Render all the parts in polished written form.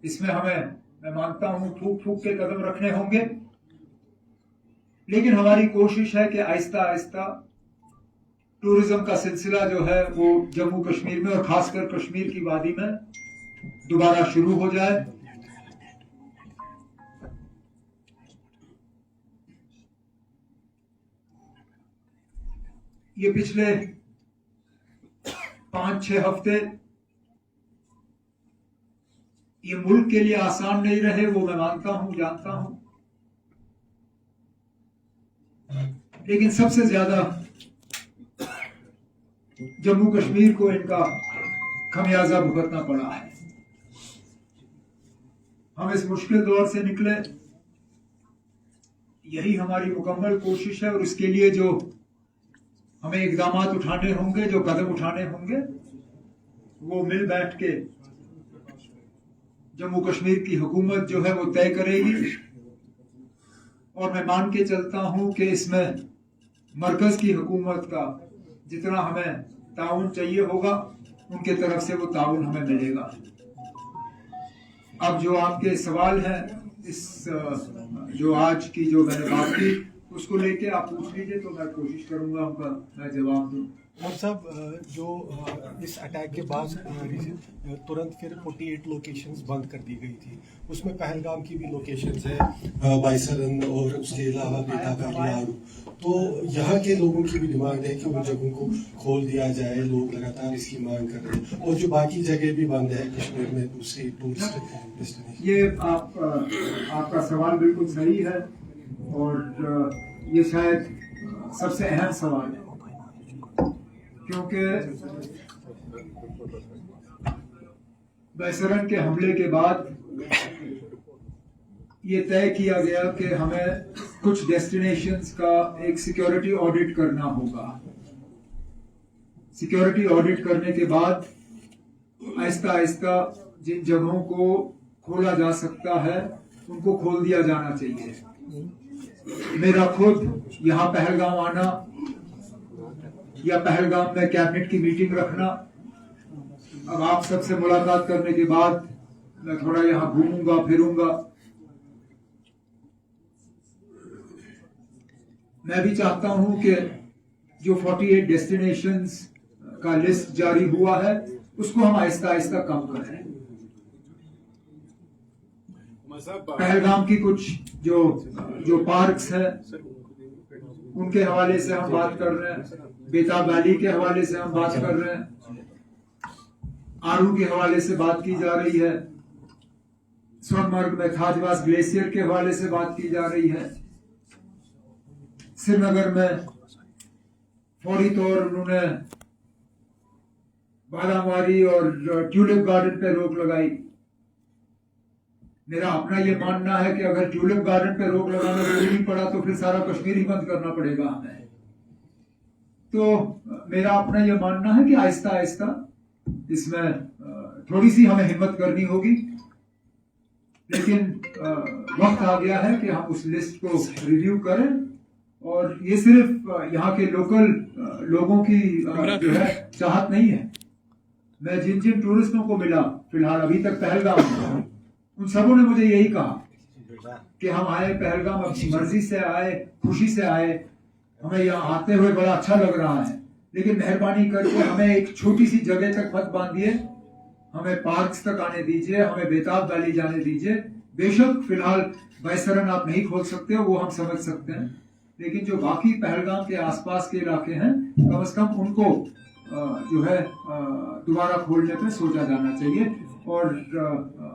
इसमें मैं मानता हूं फूक फूक के कदम रखने होंगे, लेकिन हमारी कोशिश है कि आहिस्ता आहिस्ता टूरिज्म का सिलसिला जो है वो जम्मू कश्मीर में और खासकर कश्मीर की वादी में दोबारा शुरू हो जाए। ये पिछले 5-6 हफ्ते ये मुल्क के लिए आसान नहीं रहे, वो मैं मानता हूं, जानता हूं, लेकिन सबसे ज्यादा जम्मू कश्मीर को इनका खमियाजा भुगतना पड़ा है। हम इस मुश्किल दौर से निकले, यही हमारी मुकम्मल कोशिश है और इसके लिए जो हमें इकदामात उठाने होंगे, जो कदम उठाने होंगे, वो मिल बैठ के जम्मू कश्मीर की हुकूमत जो है वो तय करेगी। और मैं मान के चलता हूं कि इसमें मरकज की हुकूमत का जितना हमें ताउन चाहिए होगा, उनके तरफ से वो ताउन हमें मिलेगा। अब जो आपके सवाल हैं, इस जो आज की जो मैंने बात की उसको लेके आप पूछ लीजिए, तो मैं कोशिश करूंगा उनका मैं जवाब दूं। और साहब, जो इस अटैक के बाद तुरंत फिर 48 लोकेशंस बंद कर दी गई थी, उसमें पहलगाम की भी लोकेशंस है, बाइसरन और उसके अलावा बेताबारू। तो यहाँ के लोगों की भी डिमांड है कि उन जगहों को खोल दिया जाए। लोग लगातार इसकी मांग कर रहे हैं और जो बाकी जगह भी बंद है कश्मीर में दूसरी टूरिस्ट डेस्टिनेशन। ये आपका सवाल बिल्कुल सही है और ये शायद सबसे अहम सवाल है, क्योंकि बैसरन के हमले के बाद ये तय किया गया कि हमें कुछ डेस्टिनेशंस का एक सिक्योरिटी ऑडिट करना होगा। सिक्योरिटी ऑडिट करने के बाद आहिस्ता आहिस्ता जिन जगहों को खोला जा सकता है उनको खोल दिया जाना चाहिए। मेरा खुद यहाँ पहलगाम आना या पहलगाम में कैबिनेट की मीटिंग रखना, अब आप सबसे मुलाकात करने के बाद मैं थोड़ा यहाँ घूमूंगा फिरूंगा। मैं भी चाहता हूं कि जो 48 डेस्टिनेशंस का लिस्ट जारी हुआ है उसको हम आहिस्ता आहिस्ता कम करें। पहलगाम की कुछ जो पार्क्स हैं उनके हवाले से हम बात कर रहे हैं, बेताब वैली के हवाले से हम बात कर रहे हैं, आरू के हवाले से बात की जा रही है, सोनमर्ग में खाजवास ग्लेशियर के हवाले से बात की जा रही है, श्रीनगर में फौरी तौर उन्होंने बालामारी और ट्यूलिप गार्डन पे रोक लगाई। मेरा अपना ये मानना है कि अगर ट्यूलिप गार्डन पे रोक लगाना जरूरी पड़ा तो फिर सारा कश्मीर ही बंद करना पड़ेगा हमें। तो मेरा अपना ये मानना है कि आहिस्ता आहिस्ता इसमें थोड़ी सी हमें हिम्मत करनी होगी, लेकिन वक्त आ गया है कि हम उस लिस्ट को रिव्यू करें। और ये सिर्फ यहाँ के लोकल लोगों की जो है चाहत नहीं है। मैं जिन जिन टूरिस्टों को मिला फिलहाल अभी तक पहलगाम में, उन सबों ने मुझे यही कहा कि हम आए पहलगाम, अपनी मर्जी से आए, खुशी से आए, हमें यहाँ आते हुए बड़ा अच्छा लग रहा है, लेकिन मेहरबानी करके हमें एक छोटी सी जगह तक मत बांधिए, हमें पार्क्स तक आने दीजिए, हमें बेताब वैली जाने दीजिए। बेशक फिलहाल बैसरन आप नहीं खोल सकते हो, वो हम समझ सकते हैं, लेकिन जो बाकी पहलगाम के आसपास के इलाके हैं कम से कम उनको जो है दोबारा खोलने पे सोचा जाना चाहिए और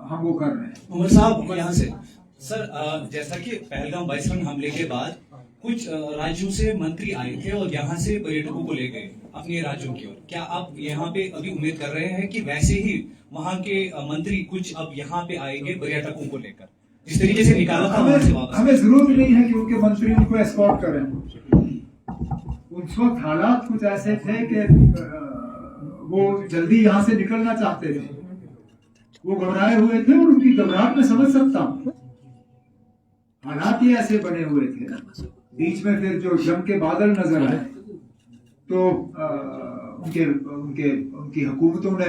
हम वो कर रहे हैं। उमर साहब, यहाँ से सर, जैसा कि पहलगाम बाइसरन हमले के बाद कुछ राज्यों से मंत्री आए थे और यहाँ से पर्यटकों को ले गए अपने राज्यों की ओर। क्या आप यहाँ पे अभी उम्मीद कर रहे हैं कि वैसे ही वहाँ के मंत्री कुछ अब यहाँ पे आएंगे पर्यटकों को लेकर, जिस तरीके से निकाला था वहाँ से वापस? हमें जरूरत नहीं है कि उनके मंत्री उनको एस्कॉर्ट करें। उस वक्त हालात कुछ ऐसे थे कि वो जल्दी यहाँ से निकलना चाहते थे, वो घबराए हुए थे और उनकी घबराहट में समझ सकता हूँ। हालात ही ऐसे बने हुए थे, बीच में फिर जो जम के बादल नजर आए तो उनकी हुकूमतों ने